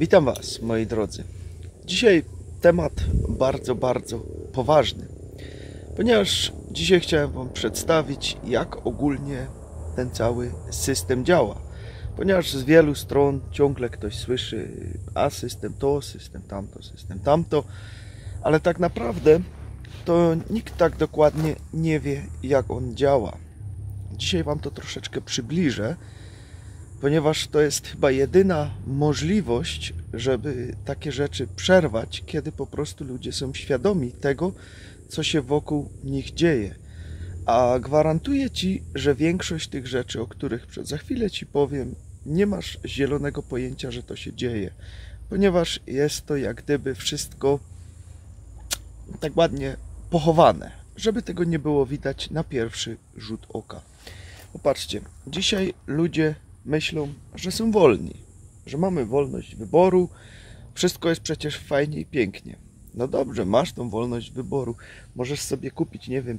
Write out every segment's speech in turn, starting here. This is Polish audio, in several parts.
Witam Was, moi drodzy. Dzisiaj temat bardzo poważny, ponieważ dzisiaj chciałem Wam przedstawić, jak ogólnie ten cały system działa. Ponieważ z wielu stron ciągle ktoś słyszy, a system to, system tamto, ale tak naprawdę to nikt tak dokładnie nie wie, jak on działa. Dzisiaj Wam to troszeczkę przybliżę, ponieważ to jest chyba jedyna możliwość, żeby takie rzeczy przerwać, kiedy po prostu ludzie są świadomi tego, co się wokół nich dzieje. A gwarantuję Ci, że większość tych rzeczy, o których za chwilę Ci powiem, nie masz zielonego pojęcia, że to się dzieje, ponieważ jest to jak gdyby wszystko tak ładnie pochowane, żeby tego nie było widać na pierwszy rzut oka. Popatrzcie, dzisiaj ludzie myślą, że są wolni, że mamy wolność wyboru, wszystko jest przecież fajnie i pięknie. No dobrze, masz tą wolność wyboru, możesz sobie kupić, nie wiem,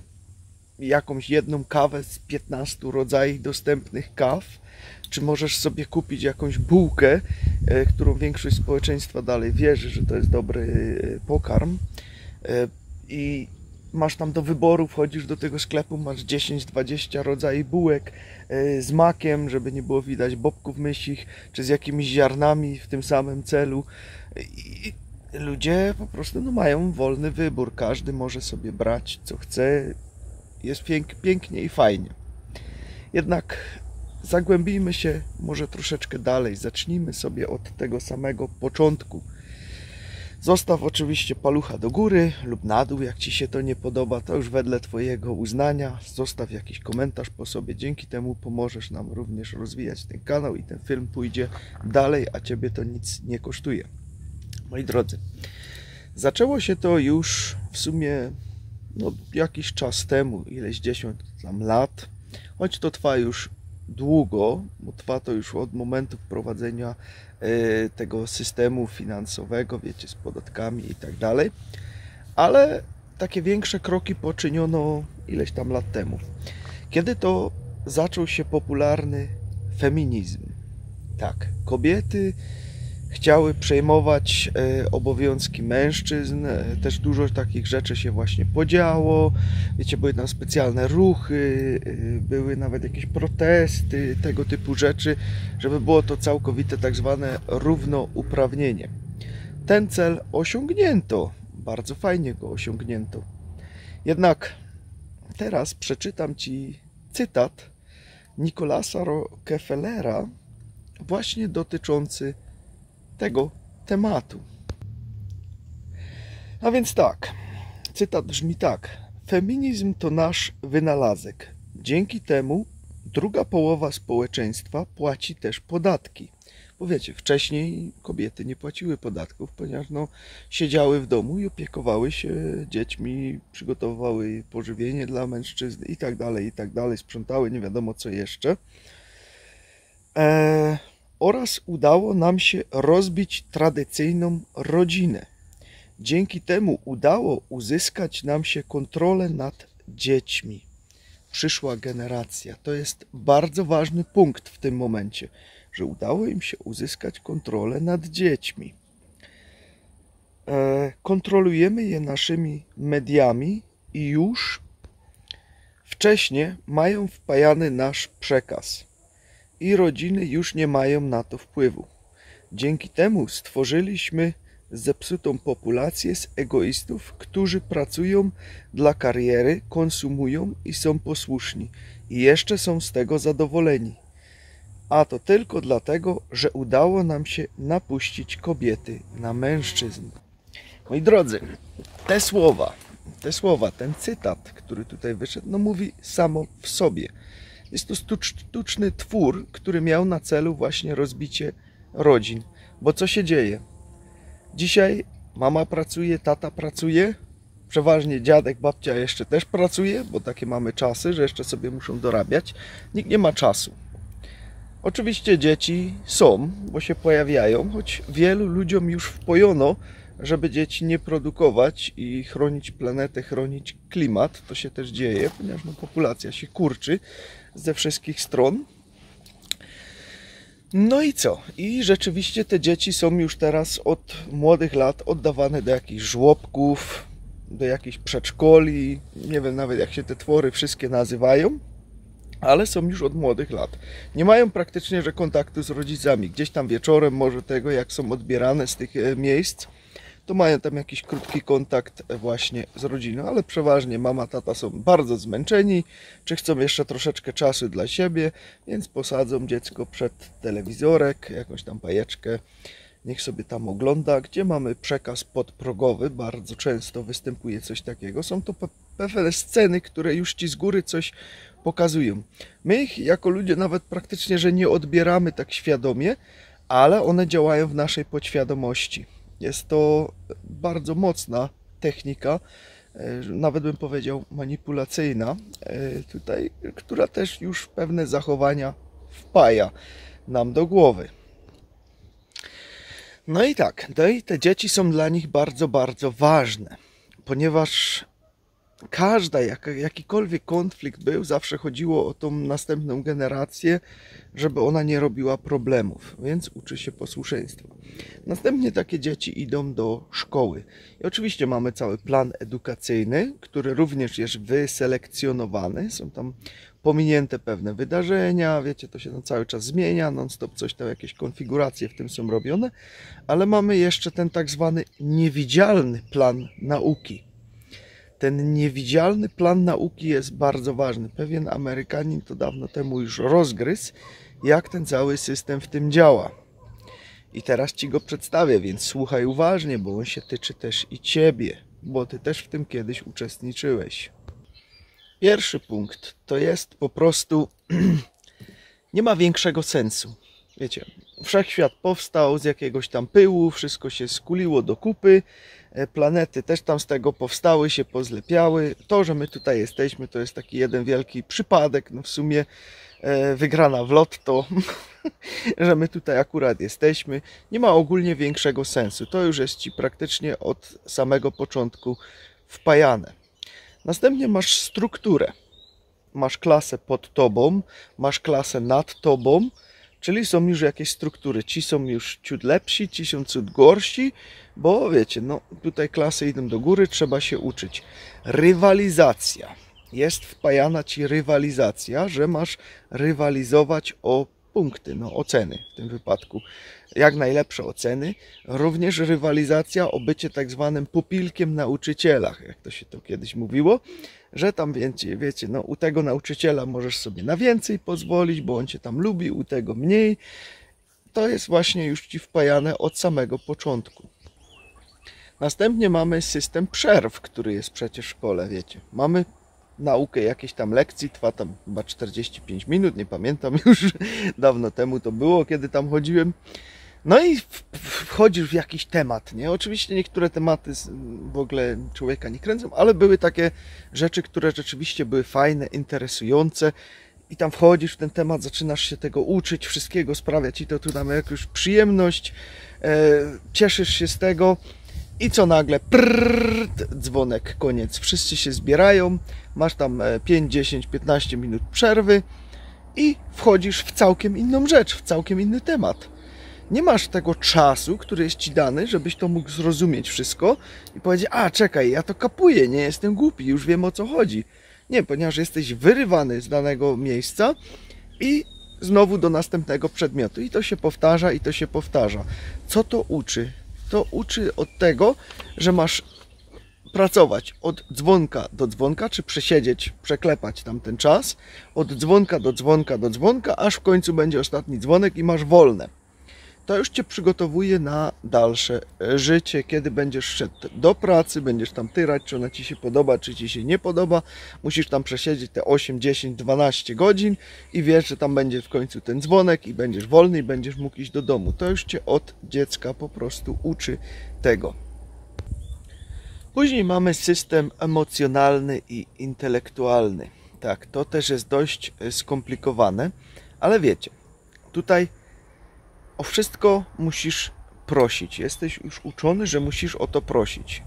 jakąś jedną kawę z 15 rodzajów dostępnych kaw, czy możesz sobie kupić jakąś bułkę, którą większość społeczeństwa dalej wierzy, że to jest dobry pokarm, i masz tam do wyboru, wchodzisz do tego sklepu, masz 10-20 rodzajów bułek z makiem, żeby nie było widać bobków mysich, czy z jakimiś ziarnami w tym samym celu. I ludzie po prostu mają wolny wybór, każdy może sobie brać co chce, jest pięknie i fajnie. Jednak zagłębijmy się może troszeczkę dalej, zacznijmy sobie od tego samego początku. Zostaw oczywiście palucha do góry lub na dół, jak Ci się to nie podoba, to już wedle Twojego uznania. Zostaw jakiś komentarz po sobie, dzięki temu pomożesz nam również rozwijać ten kanał i ten film pójdzie dalej, a Ciebie to nic nie kosztuje. Moi drodzy, zaczęło się to już w sumie jakiś czas temu, ileś 10 lat, choć to trwa już długo, bo trwa to już od momentu wprowadzenia tego systemu finansowego, wiecie, z podatkami i tak dalej, ale takie większe kroki poczyniono ileś tam lat temu, kiedy to zaczął się popularny feminizm. Tak, kobiety chciały przejmować obowiązki mężczyzn, też dużo takich rzeczy się właśnie podziało, wiecie, były tam specjalne ruchy, były nawet jakieś protesty, tego typu rzeczy, żeby było to całkowite tak zwane równouprawnienie. Ten cel osiągnięto, bardzo fajnie go osiągnięto. Jednak teraz przeczytam Ci cytat Nicolasa Rockefellera właśnie dotyczący tego tematu. A więc tak, cytat brzmi tak: feminizm to nasz wynalazek. Dzięki temu druga połowa społeczeństwa płaci też podatki. Bo wiecie, wcześniej kobiety nie płaciły podatków, ponieważ siedziały w domu i opiekowały się dziećmi, przygotowywały pożywienie dla mężczyzny i tak dalej, sprzątały, nie wiadomo co jeszcze. Oraz udało nam się rozbić tradycyjną rodzinę. Dzięki temu udało uzyskać nam się kontrolę nad dziećmi. Przyszła generacja. To jest bardzo ważny punkt w tym momencie, że udało im się uzyskać kontrolę nad dziećmi. Kontrolujemy je naszymi mediami i już wcześniej mają wpajany nasz przekaz. I rodziny już nie mają na to wpływu. Dzięki temu stworzyliśmy zepsutą populację z egoistów, którzy pracują dla kariery, konsumują i są posłuszni. I jeszcze są z tego zadowoleni. A to tylko dlatego, że udało nam się napuścić kobiety na mężczyzn. Moi drodzy, te słowa, ten cytat, który tutaj wyszedł, mówi samo w sobie. Jest to sztuczny twór, który miał na celu właśnie rozbicie rodzin. Bo co się dzieje? Dzisiaj mama pracuje, tata pracuje, przeważnie dziadek, babcia jeszcze też pracuje, bo takie mamy czasy, że jeszcze sobie muszą dorabiać. Nikt nie ma czasu. Oczywiście dzieci są, bo się pojawiają, choć wielu ludziom już wpojono, żeby dzieci nie produkować i chronić planetę, chronić klimat. To się też dzieje, ponieważ populacja się kurczy ze wszystkich stron. No i co? I rzeczywiście te dzieci są już teraz od młodych lat oddawane do jakichś żłobków, do jakichś przedszkoli, nie wiem nawet jak się te twory wszystkie nazywają, ale są już od młodych lat. Nie mają praktycznie że kontaktu z rodzicami. Gdzieś tam wieczorem może tego, jak są odbierane z tych miejsc, to mają tam jakiś krótki kontakt właśnie z rodziną, ale przeważnie mama, tata są bardzo zmęczeni, czy chcą jeszcze troszeczkę czasu dla siebie, więc posadzą dziecko przed telewizorek, jakąś tam bajeczkę, niech sobie tam ogląda, gdzie mamy przekaz podprogowy, bardzo często występuje coś takiego. Są to pewne sceny, które już Ci z góry coś pokazują. My ich jako ludzie nawet praktycznie, że nie odbieramy tak świadomie, ale one działają w naszej podświadomości. Jest to bardzo mocna technika, nawet bym powiedział manipulacyjna tutaj, która też już pewne zachowania wpaja nam do głowy. No i tak, te dzieci są dla nich bardzo, bardzo ważne, ponieważ jakikolwiek konflikt był, zawsze chodziło o tą następną generację, żeby ona nie robiła problemów, więc uczy się posłuszeństwa. Następnie takie dzieci idą do szkoły. I oczywiście mamy cały plan edukacyjny, który również jest wyselekcjonowany. Są tam pominięte pewne wydarzenia, wiecie, to się cały czas zmienia, non-stop coś tam, jakieś konfiguracje w tym są robione, ale mamy jeszcze ten tak zwany niewidzialny plan nauki. Ten niewidzialny plan nauki jest bardzo ważny. Pewien Amerykanin to dawno temu już rozgryzł, jak ten cały system w tym działa. I teraz Ci go przedstawię, więc słuchaj uważnie, bo on się tyczy też i Ciebie, bo Ty też w tym kiedyś uczestniczyłeś. Pierwszy punkt to jest po prostu nie ma większego sensu. Wiecie, wszechświat powstał z jakiegoś tam pyłu, wszystko się skuliło do kupy, planety też tam z tego powstały, się pozlepiały. To, że my tutaj jesteśmy, to jest taki jeden wielki przypadek, no w sumie wygrana w lotto, że my tutaj akurat jesteśmy. Nie ma ogólnie większego sensu. To już jest Ci praktycznie od samego początku wpajane. Następnie masz strukturę. Masz klasę pod Tobą, masz klasę nad Tobą, czyli są już jakieś struktury. Ci są już ciut lepsi, ci są ciut gorsi, bo wiecie, no tutaj klasy idą do góry, trzeba się uczyć. Rywalizacja. Jest wpajana Ci rywalizacja, że masz rywalizować o punkty, no oceny w tym wypadku. Jak najlepsze oceny. Również rywalizacja o bycie tak zwanym pupilkiem nauczyciela, jak to się to kiedyś mówiło, że tam wiecie, no u tego nauczyciela możesz sobie na więcej pozwolić, bo on Cię tam lubi, u tego mniej. To jest właśnie już Ci wpajane od samego początku. Następnie mamy system przerw, który jest przecież w szkole, wiecie. Mamy naukę jakiejś tam lekcji, trwa tam chyba 45 minut, nie pamiętam już, dawno temu to było, kiedy tam chodziłem. No i wchodzisz w jakiś temat, nie? Oczywiście niektóre tematy w ogóle człowieka nie kręcą, ale były takie rzeczy, które rzeczywiście były fajne, interesujące i tam wchodzisz w ten temat, zaczynasz się tego uczyć, wszystkiego sprawia Ci to tu tam jakąś przyjemność, cieszysz się z tego i co nagle, dzwonek, koniec, wszyscy się zbierają, masz tam 5, 10, 15 minut przerwy i wchodzisz w całkiem inną rzecz, w całkiem inny temat. Nie masz tego czasu, który jest Ci dany, żebyś to mógł zrozumieć wszystko i powiedzieć, a czekaj, ja to kapuję, nie jestem głupi, już wiem o co chodzi. Nie, ponieważ jesteś wyrywany z danego miejsca i znowu do następnego przedmiotu. I to się powtarza, i to się powtarza. Co to uczy? To uczy od tego, że masz pracować od dzwonka do dzwonka, czy przesiedzieć, przeklepać tam ten czas, od dzwonka do dzwonka do dzwonka, aż w końcu będzie ostatni dzwonek i masz wolne. To już Cię przygotowuje na dalsze życie, kiedy będziesz szedł do pracy, będziesz tam tyrać, czy ona Ci się podoba, czy Ci się nie podoba. Musisz tam przesiedzieć te 8, 10, 12 godzin i wiesz, że tam będzie w końcu ten dzwonek i będziesz wolny i będziesz mógł iść do domu. To już Cię od dziecka po prostu uczy tego. Później mamy system emocjonalny i intelektualny. Tak, to też jest dość skomplikowane, ale wiecie, tutaj o wszystko musisz prosić. Jesteś już uczony, że musisz o to prosić.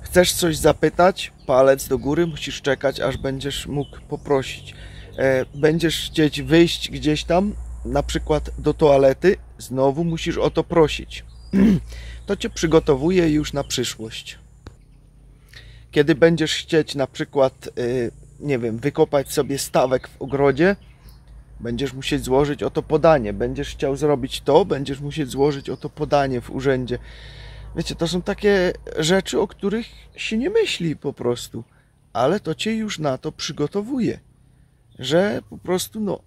Chcesz coś zapytać? Palec do góry, musisz czekać, aż będziesz mógł poprosić. Będziesz chcieć wyjść gdzieś tam, na przykład do toalety, znowu musisz o to prosić. To cię przygotowuje już na przyszłość. Kiedy będziesz chcieć na przykład, nie wiem, wykopać sobie stawek w ogrodzie, będziesz musieć złożyć o to podanie. Będziesz chciał zrobić to, będziesz musieć złożyć o to podanie w urzędzie. Wiecie, to są takie rzeczy, o których się nie myśli po prostu, ale to cię już na to przygotowuje, że po prostu no,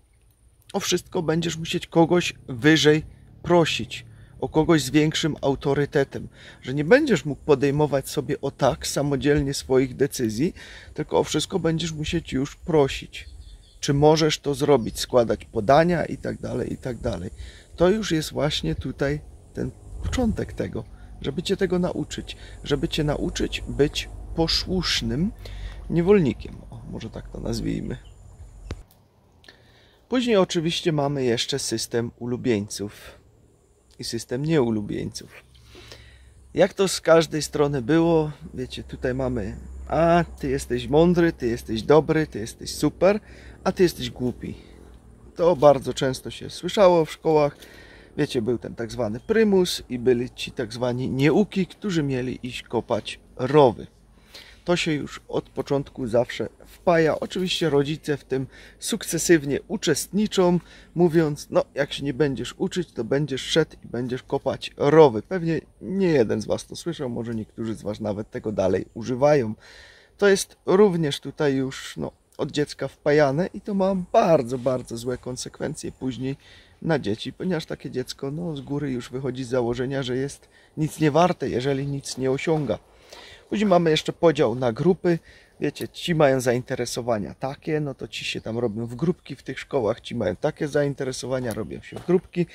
o wszystko będziesz musieć kogoś wyżej prosić, o kogoś z większym autorytetem, że nie będziesz mógł podejmować sobie o tak samodzielnie swoich decyzji, tylko o wszystko będziesz musieć już prosić. Czy możesz to zrobić, składać podania i tak dalej, i tak dalej. To już jest właśnie tutaj ten początek tego, żeby cię tego nauczyć, żeby cię nauczyć być posłusznym niewolnikiem. O, może tak to nazwijmy. Później oczywiście mamy jeszcze system ulubieńców i system nieulubieńców. Jak to z każdej strony było, wiecie, tutaj mamy: a ty jesteś mądry, ty jesteś dobry, ty jesteś super, a ty jesteś głupi. To bardzo często się słyszało w szkołach. Wiecie, był ten tak zwany prymus i byli ci tak zwani nieuki, którzy mieli iść kopać rowy. To się już od początku zawsze wpaja. Oczywiście rodzice w tym sukcesywnie uczestniczą, mówiąc: no jak się nie będziesz uczyć, to będziesz szedł i będziesz kopać rowy. Pewnie nie jeden z was to słyszał, może niektórzy z was nawet tego dalej używają. To jest również tutaj już od dziecka wpajane i to ma bardzo, bardzo złe konsekwencje później na dzieci, ponieważ takie dziecko z góry już wychodzi z założenia, że jest nic nie warte, jeżeli nic nie osiąga. Później mamy jeszcze podział na grupy. Wiecie, ci mają zainteresowania takie, no to ci się tam robią w grupki w tych szkołach, ci mają takie zainteresowania, robią się w grupki,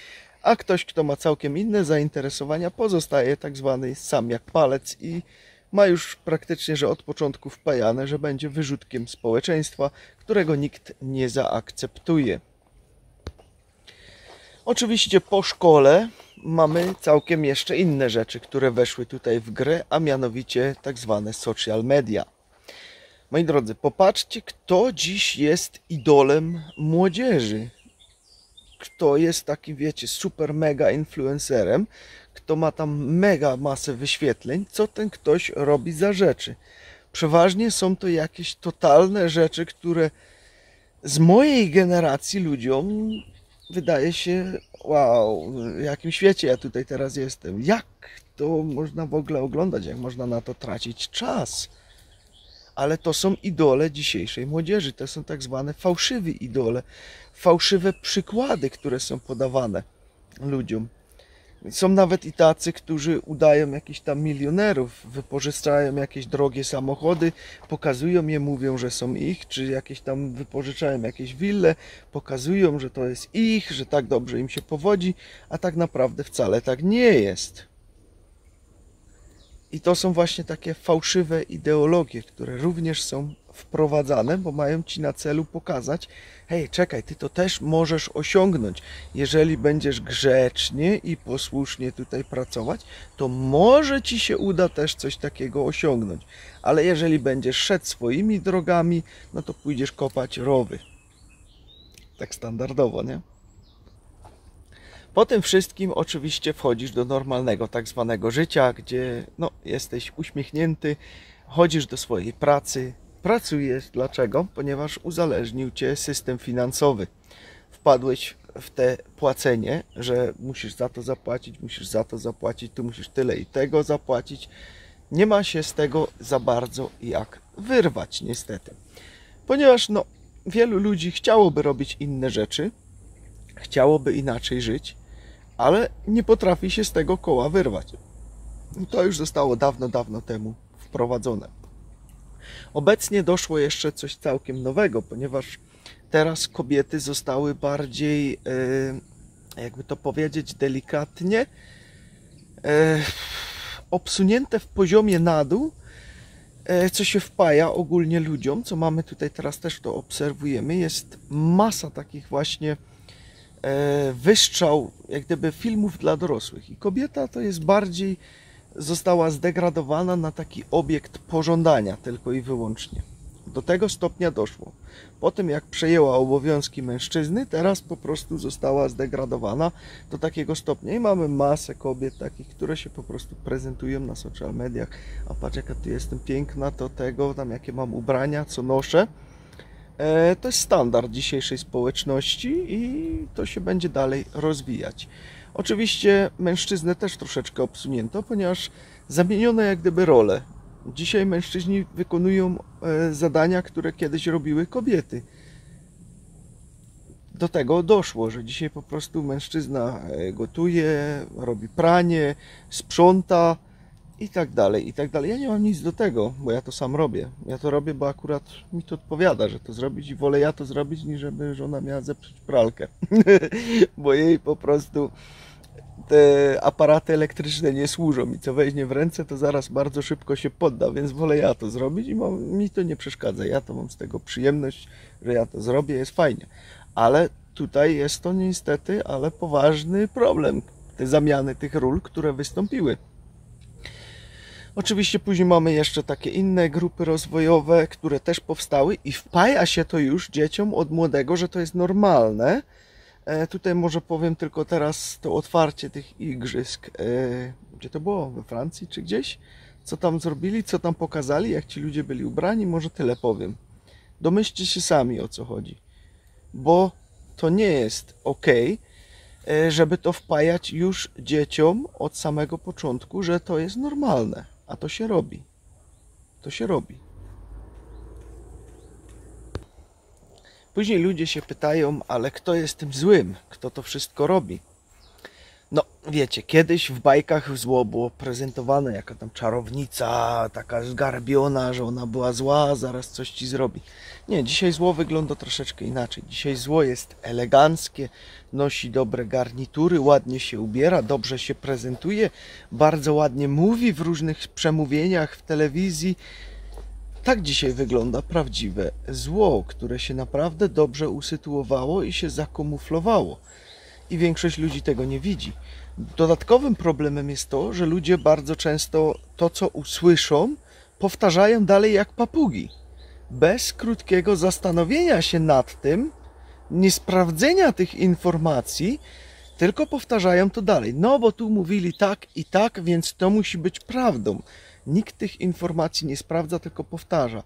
a ktoś, kto ma całkiem inne zainteresowania, pozostaje tak zwany sam jak palec i ma już praktycznie, że od początku wpajane, że będzie wyrzutkiem społeczeństwa, którego nikt nie zaakceptuje. Oczywiście po szkole mamy całkiem jeszcze inne rzeczy, które weszły tutaj w grę, a mianowicie tak zwane social media. Moi drodzy, popatrzcie, kto dziś jest idolem młodzieży. Kto jest takim, wiecie, super mega influencerem, kto ma tam mega masę wyświetleń, co ten ktoś robi za rzeczy. Przeważnie są to jakieś totalne rzeczy, które z mojej generacji ludziom wydaje się: wow, w jakim świecie ja tutaj teraz jestem. Jak to można w ogóle oglądać, jak można na to tracić czas? Ale to są idole dzisiejszej młodzieży, to są tak zwane fałszywi idole, fałszywe przykłady, które są podawane ludziom. Są nawet i tacy, którzy udają jakichś tam milionerów, wypożyczają jakieś drogie samochody, pokazują je, mówią, że są ich, czy jakieś tam wypożyczają jakieś wille, pokazują, że to jest ich, że tak dobrze im się powodzi, a tak naprawdę wcale tak nie jest. I to są właśnie takie fałszywe ideologie, które również są wprowadzane, bo mają ci na celu pokazać: hej, czekaj, ty to też możesz osiągnąć. Jeżeli będziesz grzecznie i posłusznie tutaj pracować, to może ci się uda też coś takiego osiągnąć. Ale jeżeli będziesz szedł swoimi drogami, no to pójdziesz kopać rowy. Tak standardowo, nie? Po tym wszystkim oczywiście wchodzisz do normalnego tak zwanego życia, gdzie jesteś uśmiechnięty, chodzisz do swojej pracy, pracujesz. Dlaczego? Ponieważ uzależnił cię system finansowy. Wpadłeś w te płacenie, że musisz za to zapłacić, musisz za to zapłacić, tu musisz tyle i tego zapłacić. Nie ma się z tego za bardzo jak wyrwać niestety. Ponieważ wielu ludzi chciałoby robić inne rzeczy, chciałoby inaczej żyć, ale nie potrafi się z tego koła wyrwać. To już zostało dawno, dawno temu wprowadzone. Obecnie doszło jeszcze coś całkiem nowego, ponieważ teraz kobiety zostały bardziej, jakby to powiedzieć delikatnie, obsunięte w poziomie na dół, co się wpaja ogólnie ludziom, co mamy tutaj teraz też to obserwujemy. Jest masa takich właśnie wystrzał, jak gdyby filmów dla dorosłych i kobieta to jest bardziej, została zdegradowana na taki obiekt pożądania tylko i wyłącznie. Do tego stopnia doszło. Po tym jak przejęła obowiązki mężczyzny, teraz po prostu została zdegradowana do takiego stopnia. I mamy masę kobiet takich, które się po prostu prezentują na social mediach. A patrz, jaka ty jestem piękna, to tego, tam jakie mam ubrania, co noszę. To jest standard dzisiejszej społeczności i to się będzie dalej rozwijać. Oczywiście mężczyznę też troszeczkę obsunięto, ponieważ zamieniono jak gdyby role. Dzisiaj mężczyźni wykonują zadania, które kiedyś robiły kobiety. Do tego doszło, że dzisiaj po prostu mężczyzna gotuje, robi pranie, sprząta i tak dalej, i tak dalej. Ja nie mam nic do tego, bo ja to sam robię. Ja to robię, bo akurat mi to odpowiada, że to zrobić i wolę ja to zrobić, niż żeby żona miała zepsuć pralkę. Bo jej po prostu te aparaty elektryczne nie służą i co weźmie w ręce, to zaraz bardzo szybko się podda, więc wolę ja to zrobić i mi to nie przeszkadza. Ja to mam z tego przyjemność, że ja to zrobię, jest fajnie. Ale tutaj jest to niestety, ale poważny problem, te zamiany tych ról, które wystąpiły. Oczywiście później mamy jeszcze takie inne grupy rozwojowe, które też powstały i wpaja się to już dzieciom od młodego, że to jest normalne. Tutaj może powiem tylko teraz to otwarcie tych igrzysk. Gdzie to było? We Francji czy gdzieś? Co tam zrobili, co tam pokazali, jak ci ludzie byli ubrani, może tyle powiem. Domyślcie się sami, o co chodzi. Bo to nie jest ok, żeby to wpajać już dzieciom od samego początku, że to jest normalne. A to się robi. To się robi. Później ludzie się pytają, ale kto jest tym złym? Kto to wszystko robi? No, wiecie, kiedyś w bajkach zło było prezentowane, jaka tam czarownica, taka zgarbiona, że ona była zła, zaraz coś ci zrobi. Nie, dzisiaj zło wygląda troszeczkę inaczej. Dzisiaj zło jest eleganckie, nosi dobre garnitury, ładnie się ubiera, dobrze się prezentuje, bardzo ładnie mówi w różnych przemówieniach w telewizji. Tak dzisiaj wygląda prawdziwe zło, które się naprawdę dobrze usytuowało i się zakamuflowało. I większość ludzi tego nie widzi. Dodatkowym problemem jest to, że ludzie bardzo często to, co usłyszą, powtarzają dalej jak papugi. Bez krótkiego zastanowienia się nad tym, nie sprawdzenia tych informacji, tylko powtarzają to dalej. No bo tu mówili tak i tak, więc to musi być prawdą. Nikt tych informacji nie sprawdza, tylko powtarza.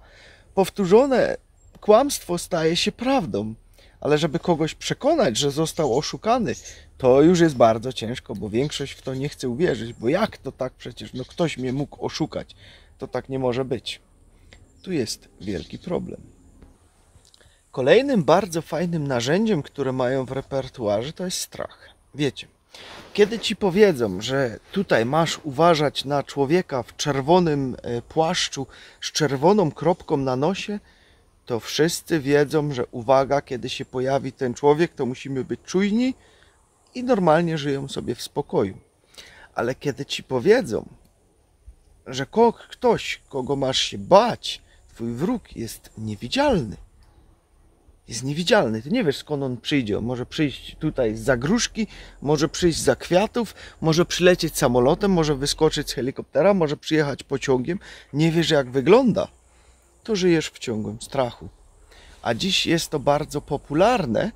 Powtórzone kłamstwo staje się prawdą. Ale żeby kogoś przekonać, że został oszukany, to już jest bardzo ciężko, bo większość w to nie chce uwierzyć. Bo jak to tak przecież? No ktoś mnie mógł oszukać. To tak nie może być. Tu jest wielki problem. Kolejnym bardzo fajnym narzędziem, które mają w repertuarze, to jest strach. Wiecie, kiedy ci powiedzą, że tutaj masz uważać na człowieka w czerwonym płaszczu z czerwoną kropką na nosie, to wszyscy wiedzą, że uwaga, kiedy się pojawi ten człowiek, to musimy być czujni i normalnie żyją sobie w spokoju. Ale kiedy ci powiedzą, że ktoś, kogo masz się bać, twój wróg jest niewidzialny, ty nie wiesz, skąd on przyjdzie. On może przyjść tutaj z gruszki, może przyjść za kwiatów, może przylecieć samolotem, może wyskoczyć z helikoptera, może przyjechać pociągiem. Nie wiesz, jak wygląda. To żyjesz w ciągłym strachu. A dziś jest to bardzo popularne,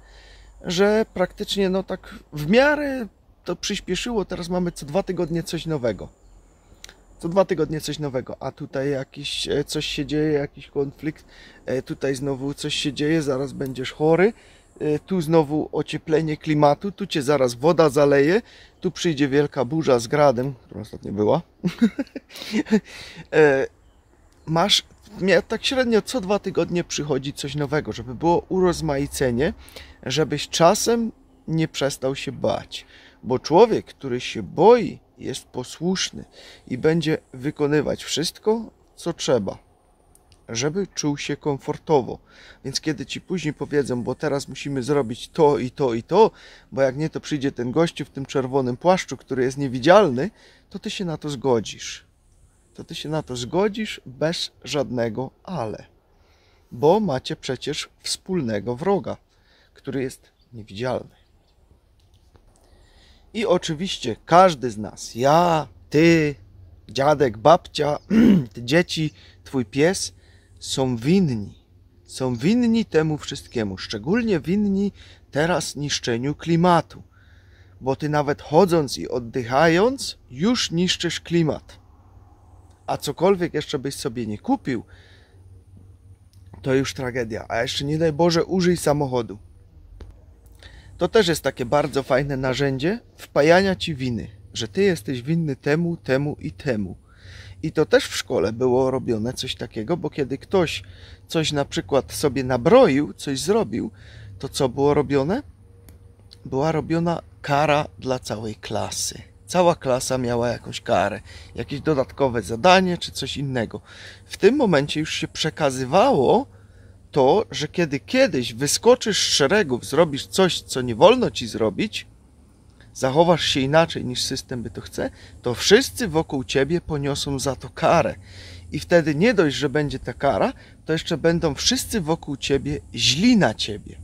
że praktycznie no tak w miarę to przyspieszyło. Teraz mamy co 2 tygodnie coś nowego. Co 2 tygodnie coś nowego, a tutaj jakiś coś się dzieje, jakiś konflikt, tutaj znowu coś się dzieje, zaraz będziesz chory, tu znowu ocieplenie klimatu, tu cię zaraz woda zaleje, tu przyjdzie wielka burza z gradem, która ostatnio była. Tak średnio co 2 tygodnie przychodzi coś nowego, żeby było urozmaicenie, żebyś czasem nie przestał się bać. Bo człowiek, który się boi, jest posłuszny i będzie wykonywać wszystko, co trzeba, żeby czuł się komfortowo. Więc kiedy ci później powiedzą, bo teraz musimy zrobić to i to i to, bo jak nie, to przyjdzie ten gościu w tym czerwonym płaszczu, który jest niewidzialny, to ty się na to zgodzisz. Bez żadnego ale. Bo macie przecież wspólnego wroga, który jest niewidzialny. I oczywiście każdy z nas, ja, ty, dziadek, babcia, te dzieci, twój pies, są winni. Są winni temu wszystkiemu, szczególnie winni teraz niszczeniu klimatu. Bo ty nawet chodząc i oddychając, już niszczysz klimat. A cokolwiek jeszcze byś sobie nie kupił, to już tragedia. A jeszcze nie daj Boże, użyj samochodu. To też jest takie bardzo fajne narzędzie wpajania ci winy, że ty jesteś winny temu, temu i temu. I to też w szkole było robione coś takiego, bo kiedy ktoś coś na przykład sobie nabroił, coś zrobił, to co było robione? Była robiona kara dla całej klasy. Cała klasa miała jakąś karę, jakieś dodatkowe zadanie czy coś innego. W tym momencie już się przekazywało to, że kiedy kiedyś wyskoczysz z szeregów, zrobisz coś, co nie wolno ci zrobić, zachowasz się inaczej niż system by to chce, to wszyscy wokół ciebie poniosą za to karę. I wtedy nie dość, że będzie ta kara, to jeszcze będą wszyscy wokół ciebie źli na ciebie.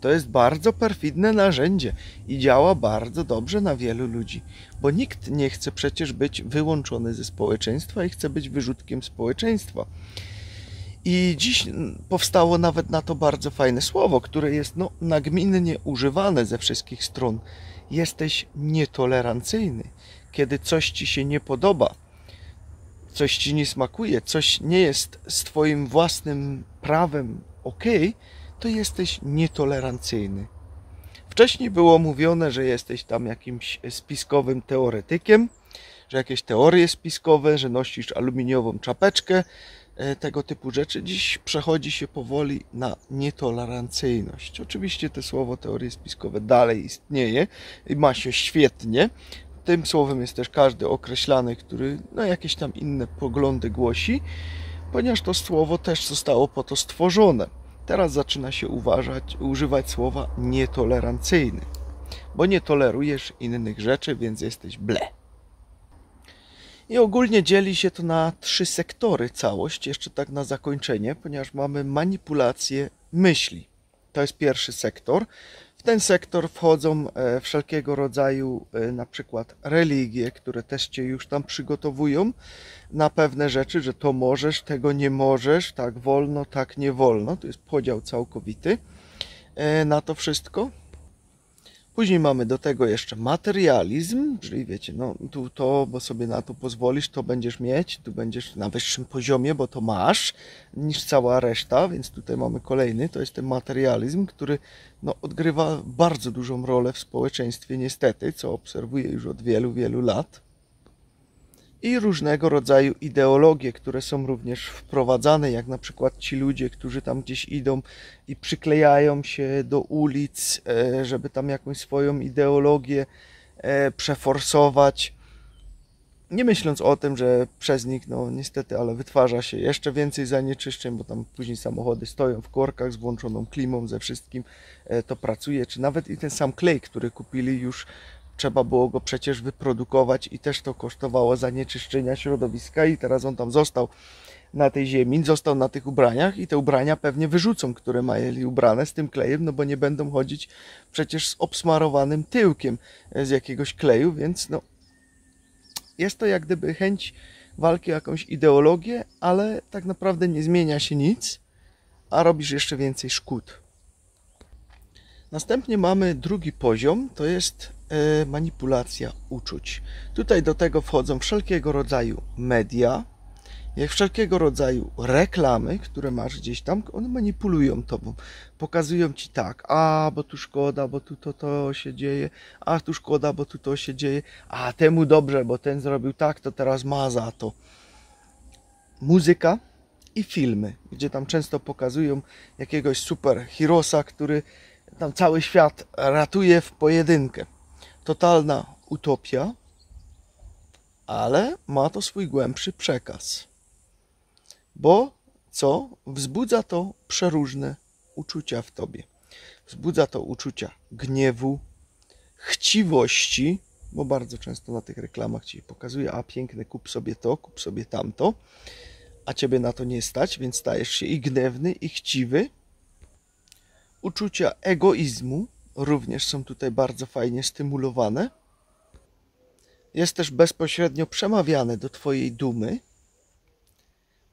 To jest bardzo perfidne narzędzie i działa bardzo dobrze na wielu ludzi, bo nikt nie chce przecież być wyłączony ze społeczeństwa i chce być wyrzutkiem społeczeństwa. I dziś powstało nawet na to bardzo fajne słowo, które jest nagminnie używane ze wszystkich stron. Jesteś nietolerancyjny. Kiedy coś ci się nie podoba, coś ci nie smakuje, coś nie jest z twoim własnym prawem ok, to jesteś nietolerancyjny. Wcześniej było mówione, że jesteś tam jakimś spiskowym teoretykiem, że jakieś teorie spiskowe, że nosisz aluminiową czapeczkę, tego typu rzeczy. Dziś przechodzi się powoli na nietolerancyjność. Oczywiście to słowo teorie spiskowe dalej istnieje i ma się świetnie. Tym słowem jest też każdy określany, który jakieś tam inne poglądy głosi, ponieważ to słowo też zostało po to stworzone. Teraz zaczyna się używać słowa nietolerancyjny, bo nie tolerujesz innych rzeczy, więc jesteś ble. I ogólnie dzieli się to na 3 sektory całość, jeszcze tak na zakończenie, ponieważ mamy manipulację myśli. To jest pierwszy sektor. W ten sektor wchodzą wszelkiego rodzaju na przykład religie, które też cię już tam przygotowują na pewne rzeczy, że to możesz, tego nie możesz, tak wolno, tak nie wolno. To jest podział całkowity na to wszystko. Później mamy do tego jeszcze materializm, czyli wiecie, tu to, bo sobie na to pozwolisz, to będziesz mieć, tu będziesz na wyższym poziomie, bo to masz, niż cała reszta, więc tutaj mamy kolejny, to jest ten materializm, który odgrywa bardzo dużą rolę w społeczeństwie niestety, co obserwuję już od wielu, wielu lat. I różnego rodzaju ideologie, które są również wprowadzane, jak na przykład ci ludzie, którzy tam gdzieś idą i przyklejają się do ulic, żeby tam jakąś swoją ideologię przeforsować, nie myśląc o tym, że przez nich, niestety, ale wytwarza się jeszcze więcej zanieczyszczeń, bo tam później samochody stoją w korkach z włączoną klimą, ze wszystkim to pracuje, czy nawet i ten sam klej, który kupili już, trzeba było go przecież wyprodukować i też to kosztowało zanieczyszczenia środowiska i teraz on tam został na tej ziemi, został na tych ubraniach i te ubrania pewnie wyrzucą, które mieli ubrane z tym klejem, bo nie będą chodzić przecież z obsmarowanym tyłkiem z jakiegoś kleju, więc jest to jak gdyby chęć walki o jakąś ideologię, ale tak naprawdę nie zmienia się nic, a robisz jeszcze więcej szkód. Następnie mamy drugi poziom, to jest manipulacja uczuć. Tutaj do tego wchodzą wszelkiego rodzaju media, jak wszelkiego rodzaju reklamy, które masz gdzieś tam, one manipulują tobą. Pokazują ci tak, bo tu szkoda, bo tu to się dzieje, tu szkoda, bo tu to się dzieje, temu dobrze, bo ten zrobił tak, to teraz ma za to. Muzyka i filmy, gdzie tam często pokazują jakiegoś superherosa, który tam cały świat ratuje w pojedynkę. Totalna utopia, ale ma to swój głębszy przekaz. Bo co? Wzbudza to przeróżne uczucia w tobie. Wzbudza to uczucia gniewu, chciwości, bo bardzo często na tych reklamach ci pokazuje, piękne, kup sobie to, kup sobie tamto, a ciebie na to nie stać, więc stajesz się i gniewny, i chciwy. Uczucia egoizmu również są tutaj bardzo fajnie stymulowane. Jest też bezpośrednio przemawiane do twojej dumy.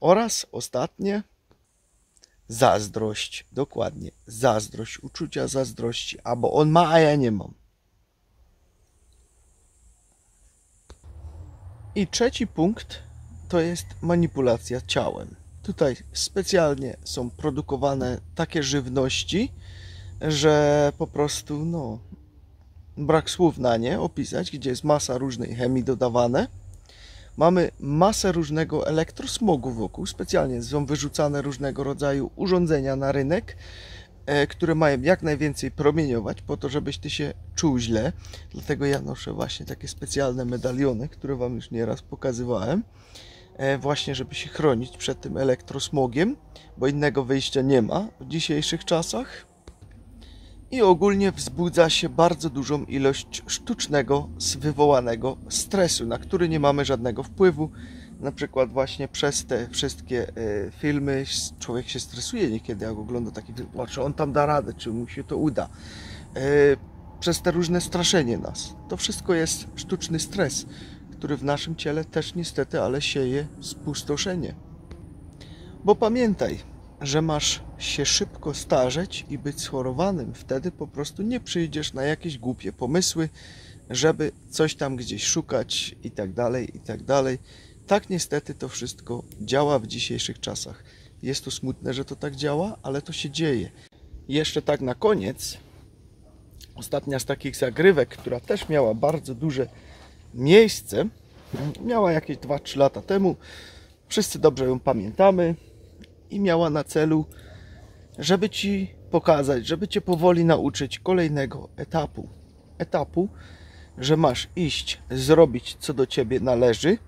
Oraz ostatnie, zazdrość, dokładnie, zazdrość, uczucia zazdrości, albo on ma, a ja nie mam. I trzeci punkt to jest manipulacja ciałem. Tutaj specjalnie są produkowane takie żywności, że po prostu brak słów na nie opisać, gdzie jest masa różnej chemii dodawane. Mamy masę różnego elektrosmogu wokół, specjalnie są wyrzucane różnego rodzaju urządzenia na rynek, które mają jak najwięcej promieniować, po to, żebyś ty się czuł źle. Dlatego ja noszę właśnie takie specjalne medaliony, które wam już nieraz pokazywałem, właśnie żeby się chronić przed tym elektrosmogiem, bo innego wyjścia nie ma w dzisiejszych czasach. I ogólnie wzbudza się bardzo dużą ilość sztucznego, wywołanego stresu, na który nie mamy żadnego wpływu. Na przykład właśnie przez te wszystkie filmy człowiek się stresuje niekiedy, jak ogląda taki film, czy on tam da radę, czy mu się to uda. Przez te różne straszenie nas. To wszystko jest sztuczny stres, który w naszym ciele też niestety, ale sieje spustoszenie. Bo pamiętaj, że masz się szybko starzeć i być schorowanym. Wtedy po prostu nie przyjdziesz na jakieś głupie pomysły, żeby coś tam gdzieś szukać i tak dalej, i tak dalej. Tak niestety to wszystko działa w dzisiejszych czasach. Jest to smutne, że to tak działa, ale to się dzieje. I jeszcze tak na koniec, ostatnia z takich zagrywek, która też miała bardzo duże miejsce, miała jakieś 2-3 lata temu. Wszyscy dobrze ją pamiętamy. I miała na celu, żeby ci pokazać, żeby cię powoli nauczyć kolejnego etapu, że masz iść, zrobić co do ciebie należy,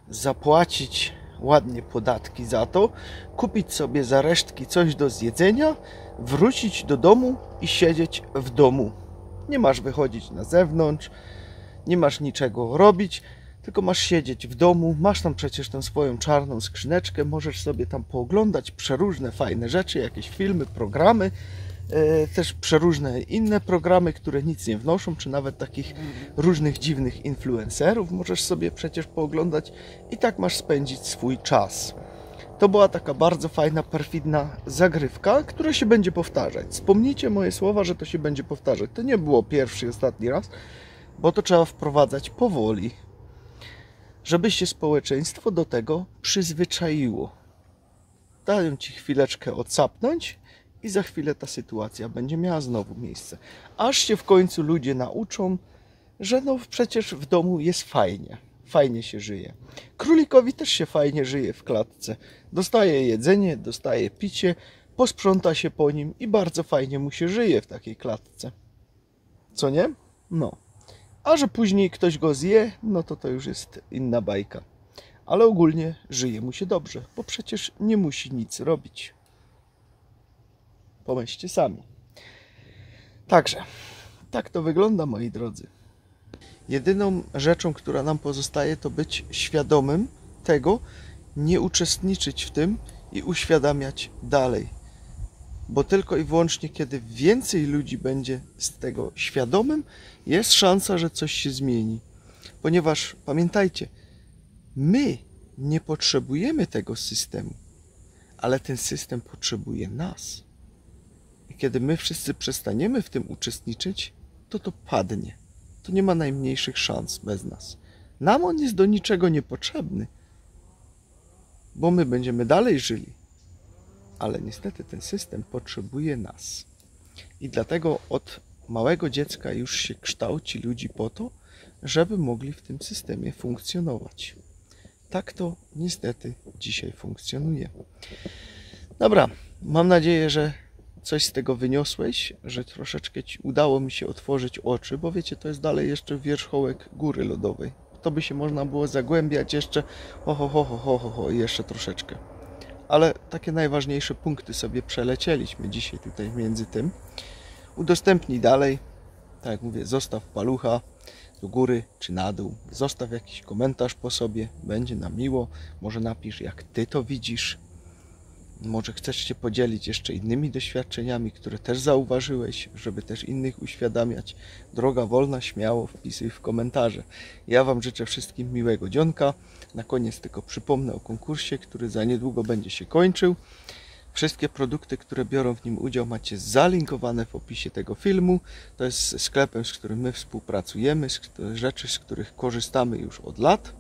zapłacić ładnie podatki za to, kupić sobie za resztki coś do zjedzenia, wrócić do domu i siedzieć w domu. Nie masz wychodzić na zewnątrz, nie masz niczego robić, tylko masz siedzieć w domu, masz tam przecież tę swoją czarną skrzyneczkę, możesz sobie tam pooglądać przeróżne fajne rzeczy, jakieś filmy, programy, też przeróżne inne programy, które nic nie wnoszą, czy nawet takich różnych dziwnych influencerów możesz sobie przecież pooglądać i tak masz spędzić swój czas. To była taka bardzo fajna, perfidna zagrywka, która się będzie powtarzać. Wspomnijcie moje słowa, że to się będzie powtarzać. To nie było pierwszy i ostatni raz, bo to trzeba wprowadzać powoli, żeby się społeczeństwo do tego przyzwyczaiło. Dają ci chwileczkę odsapnąć i za chwilę ta sytuacja będzie miała znowu miejsce. Aż się w końcu ludzie nauczą, że przecież w domu jest fajnie. Fajnie się żyje. Królikowi też się fajnie żyje w klatce. Dostaje jedzenie, dostaje picie, posprząta się po nim i bardzo fajnie mu się żyje w takiej klatce. Co nie? No. A że później ktoś go zje, no to już jest inna bajka. Ale ogólnie żyje mu się dobrze, bo przecież nie musi nic robić. Pomyślcie sami. Także, tak to wygląda, moi drodzy. Jedyną rzeczą, która nam pozostaje, to być świadomym tego, nie uczestniczyć w tym i uświadamiać dalej. Bo tylko i wyłącznie, kiedy więcej ludzi będzie z tego świadomym, jest szansa, że coś się zmieni. Ponieważ pamiętajcie, my nie potrzebujemy tego systemu, ale ten system potrzebuje nas. I kiedy my wszyscy przestaniemy w tym uczestniczyć, to padnie. To nie ma najmniejszych szans bez nas. Nam on jest do niczego niepotrzebny, bo my będziemy dalej żyli. Ale niestety ten system potrzebuje nas. I dlatego od małego dziecka już się kształci ludzi po to, żeby mogli w tym systemie funkcjonować. Tak to niestety dzisiaj funkcjonuje. Dobra, mam nadzieję, że coś z tego wyniosłeś, że troszeczkę ci udało mi się otworzyć oczy, bo wiecie, to jest dalej jeszcze wierzchołek góry lodowej. To by się można było zagłębiać jeszcze jeszcze troszeczkę. Ale takie najważniejsze punkty sobie przelecieliśmy dzisiaj tutaj między tym. Udostępnij dalej. Tak jak mówię, zostaw palucha do góry czy na dół. Zostaw jakiś komentarz po sobie. Będzie nam miło. Może napisz, jak ty to widzisz. Może chcesz się podzielić jeszcze innymi doświadczeniami, które też zauważyłeś, żeby też innych uświadamiać. Droga wolna, śmiało wpisuj w komentarze. Ja wam życzę wszystkim miłego dzionka. Na koniec tylko przypomnę o konkursie, który za niedługo będzie się kończył. Wszystkie produkty, które biorą w nim udział, macie zalinkowane w opisie tego filmu. To jest sklepem, z którym my współpracujemy, rzeczy, z których korzystamy już od lat.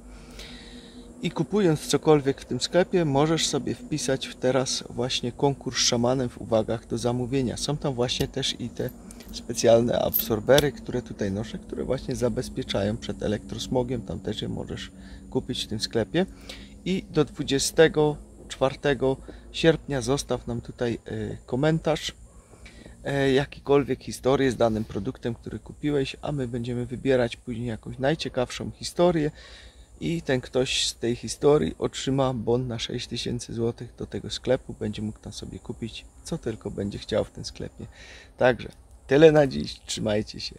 I kupując cokolwiek w tym sklepie, możesz sobie wpisać teraz właśnie konkurs szamanem w uwagach do zamówienia. Są tam właśnie też i te specjalne absorbery, które tutaj noszę, które właśnie zabezpieczają przed elektrosmogiem. Tam też je możesz kupić w tym sklepie. I do 24 sierpnia zostaw nam tutaj komentarz, jakikolwiek historię z danym produktem, który kupiłeś, a my będziemy wybierać później jakąś najciekawszą historię i ten ktoś z tej historii otrzyma bon na 6000 zł do tego sklepu, będzie mógł tam sobie kupić co tylko będzie chciał w tym sklepie. Także tyle na dziś, trzymajcie się.